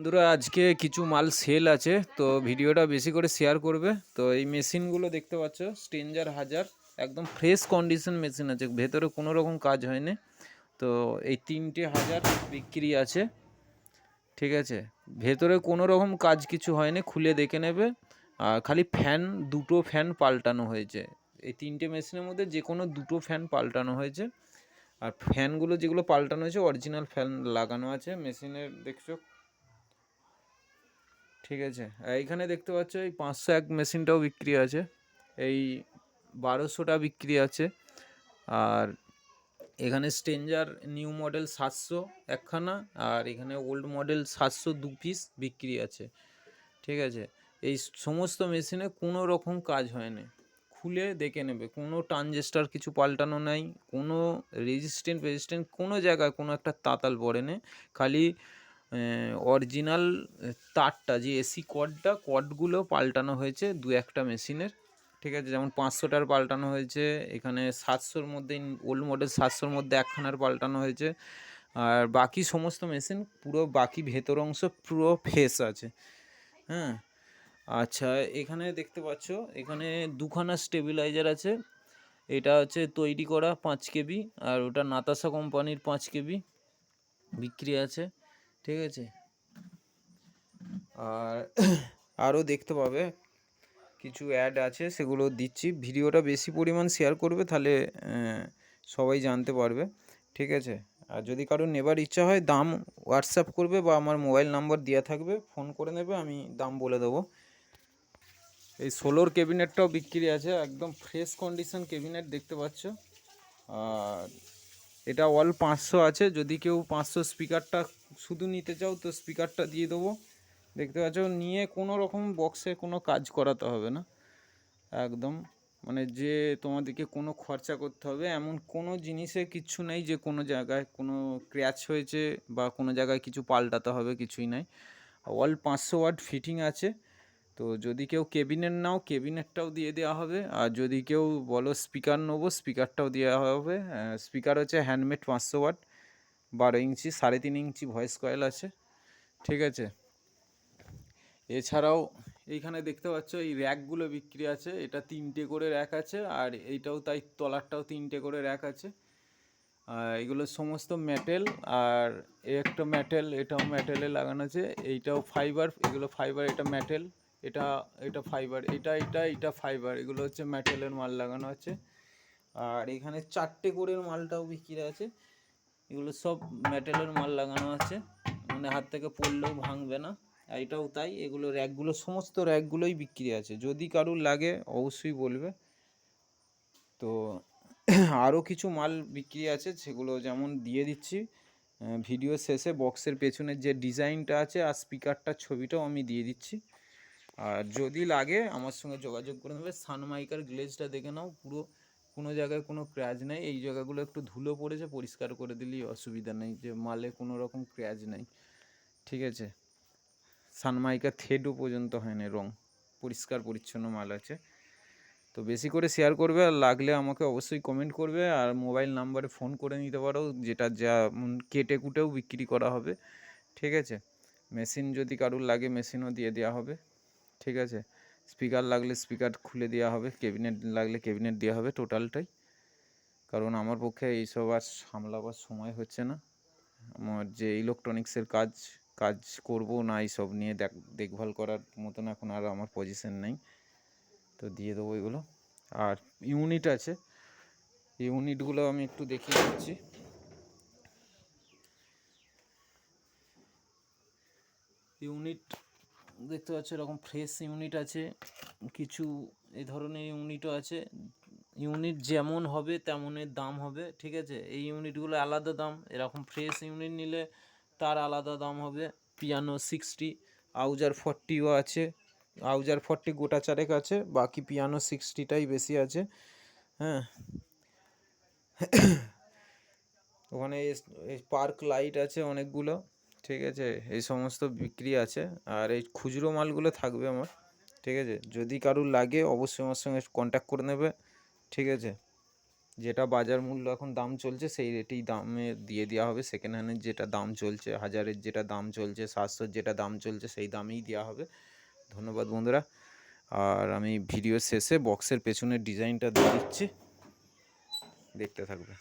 বন্ধুরা আজকে কিছু মাল সেল আছে, তো ভিডিওটা বেশি করে শেয়ার করবে। তো এই মেশিনগুলো দেখতে পাচ্ছ স্ট্রেঞ্জার 1000, একদম ফ্রেশ কন্ডিশন মেশিন আছে, ভেতরে কোনো রকম কাজ হয়নি। তো এই 3,000 বিক্রি আছে, ঠিক আছে। ভেতরে কোনো রকম কাজ কিছু হয়নি, খুলে দেখে নেবে। আর খালি ফ্যান, দুটো ফ্যান পাল্টানো হয়েছে। এই 3টে মেশিনের মধ্যে যে কোনো দুটো ফ্যান পাল্টানো হয়েছে। আর ফ্যানগুলো যেগুলো পাল্টানো হয়েছে অরিজিনাল ফ্যান লাগানো আছে মেশিনের, দেখছো, ঠিক আছে। আর এইখানে দেখতে পাচ্ছ এই 501 মেশিনটাও বিক্রি আছে, এই 1200টা বিক্রি আছে। আর এখানে স্ট্রেঞ্জার নিউ মডেল 700 একখানা, আর এখানে ওল্ড মডেল 700 দু পিস বিক্রি আছে, ঠিক আছে। এই সমস্ত মেশিনে কোনো রকম কাজ হয়নি, খুলে দেখে নেবে। কোনো ট্রানজিস্টার কিছু পাল্টানো নাই, কোনো রেজিস্ট্যান্ট কোনো জায়গায় কোনো একটা তাতাল পড়ে নেই। খালি অরিজিনাল তারটা, যে এসি কর্ডগুলো পাল্টানো হয়েছে দু একটা মেশিনের, ঠিক আছে। যেমন 500টার পাল্টানো হয়েছে, এখানে 700-র মধ্যে, ওল্ড মডেল 700-র মধ্যে একখানার পাল্টানো হয়েছে। আর বাকি সমস্ত মেশিন পুরো, বাকি ভেতর অংশ পুরো ফ্রেশ আছে, হ্যাঁ। আচ্ছা, এখানে দেখতে পাচ্ছ এখানে দুখানা স্টেবিলাইজার আছে। এটা হচ্ছে তৈরি করা 5 কেবি, আর ওটা নাতাশা কোম্পানির 5 কেবি বিক্রি আছে, ঠিক আছে। আর আরও দেখতে পাবে কিছু অ্যাড আছে, সেগুলো দিচ্ছি। ভিডিওটা বেশি পরিমাণ শেয়ার করবে, তাহলে সবাই জানতে পারবে, ঠিক আছে। আর যদি কারোর নেবার ইচ্ছা হয়, দাম হোয়াটসঅ্যাপ করবে বা আমার মোবাইল নাম্বার দেওয়া থাকবে, ফোন করে নেবে, আমি দাম বলে দেবো। এই 16-র ক্যাবিনেটটাও বিক্রি আছে, একদম ফ্রেশ কন্ডিশন ক্যাবিনেট দেখতে পাচ্ছ। আর এটা অল 500 আছে, যদি কেউ 500 স্পিকারটা শুধু নিতে চাও তো স্পিকারটা দিয়ে দেবো, দেখতে পাচ্ছ। নিয়ে কোনো রকম বক্সে কোনো কাজ করাতে হবে না, একদম, মানে যে তোমাদেরকে কোনো খরচা করতে হবে এমন কোনো জিনিসে কিচ্ছু নেই, যে কোনো জায়গায় কোনো ক্র্যাচ হয়েছে বা কোনো জায়গায় কিছু পাল্টাতে হবে, কিছুই নাই। অল 500 ওয়াট ফিটিং আছে। তো যদি কেউ কেবিনেট নাও, কেবিনেটটাও দিয়ে দেওয়া হবে। আর যদি কেউ বলো স্পিকার নেবো, স্পিকারটাও দেওয়া হবে। স্পিকার হচ্ছে হ্যান্ডমেড 500 ওয়াট, 12 ইঞ্চি, 3.5 ইঞ্চি ভয়েস কয়েল আছে, ঠিক আছে। এছাড়াও এইখানে দেখতে পাচ্ছ এই র্যাকগুলো বিক্রি আছে, এটা 3টে করে র্যাক আছে, আর এইটাও তাই, তলারটাও 3টে করে র্যাক আছে। এগুলো সমস্ত মেটেল, আর একটা মেটেল, এটাও মেটেলে লাগানো আছে। এইটাও ফাইবার, এগুলো ফাইবার, এটা মেটেল, এটা এটা ফাইবার, এটা ফাইবার, এগুলো হচ্ছে মেটেলের মাল লাগানো আছে। আর এখানে 4টে করে মালটাও বিক্রি আছে, এগুলো সব মেটেলের মাল লাগানো আছে, মানে হাত থেকে পড়লেও ভাঙবে না। এটাও তাই, এগুলো র্যাকগুলো, সমস্ত র্যাকগুলোই বিক্রি আছে, যদি কারুর লাগে অবশ্যই বলবে। তো আরও কিছু মাল বিক্রি আছে, সেগুলো যেমন দিয়ে দিচ্ছি ভিডিও শেষে। বক্সের পেছনের যে ডিজাইনটা আছে আর স্পিকারটার ছবিটাও আমি দিয়ে দিচ্ছি। আর যদি লাগে আমার সঙ্গে যোগাযোগ করে নেবে। সানমাইকার গ্লেজটা দেখে নাও, পুরো কোনো জায়গায় কোনো ক্র্যাচ নেই। এই জায়গাগুলো একটু ধুলো পড়েছে, পরিষ্কার করে দিলেই অসুবিধা নেই, যে মালে কোনো রকম ক্র্যাচ নেই, ঠিক আছে। সানমাইকার থ্রেডও পর্যন্ত হয় না, রং পরিষ্কার পরিচ্ছন্ন মাল আছে। তো বেশি করে শেয়ার করবে, আর লাগলে আমাকে অবশ্যই কমেন্ট করবে, আর মোবাইল নাম্বারে ফোন করে নিতে পারো, যেটা যা কেটে কুটেও বিক্রি করা হবে, ঠিক আছে। মেশিন যদি কারুর লাগে মেশিনও দিয়ে দেওয়া হবে, ঠিক আছে। স্পিকার লাগলে স্পিকার খুলে দেওয়া হবে, ক্যাবিনেট লাগলে ক্যাবিনেট দেওয়া হবে, টোটালটাই। কারণ আমার পক্ষে এইসব আর সামলাবার সময় হচ্ছে না। আমার যে ইলেকট্রনিক্সের কাজ কাজ করবো না, এইসব নিয়ে দেখভাল করার মতন এখন আর আমার পজিশন নেই। তো দিয়ে দেবো এগুলো। আর ইউনিট আছে, ইউনিটগুলো আমি একটু দেখিয়ে দিচ্ছি। ইউনিট দেখতে পাচ্ছ, এরকম ফ্রেশ ইউনিট আছে, কিছু এই ধরনের ইউনিটও আছে। ইউনিট যেমন হবে তেমনের দাম হবে, ঠিক আছে। এই ইউনিটগুলো আলাদা দাম, এরকম ফ্রেশ ইউনিট নিলে তার আলাদা দাম হবে। পিয়ানো 60, আউজার 40ও আছে, আউজার 40 গোটা চারেক আছে, বাকি পিয়ানো 60টাই বেশি আছে, হ্যাঁ। ওখানে পার্ক লাইট আছে অনেকগুলো, ঠিক আছে। এই সমস্ত বিক্রি আছে। আর এই খুচরো মালগুলো থাকবে আমার, ঠিক আছে। যদি কারুর লাগে অবশ্যই আমার সঙ্গে কন্ট্যাক্ট করে নেবে, ঠিক আছে। যেটা বাজার মূল্য এখন দাম চলছে সেই রেটেই দামে দিয়ে দেওয়া হবে। সেকেন্ড হ্যান্ডের যেটা দাম চলছে, 1000-এর যেটা দাম চলছে, 700-র যেটা দাম চলছে সেই দামেই দেওয়া হবে। ধন্যবাদ বন্ধুরা। আর আমি ভিডিও শেষে বক্সের পেছনের ডিজাইনটা দিয়ে দিচ্ছি, দেখতে থাকবে।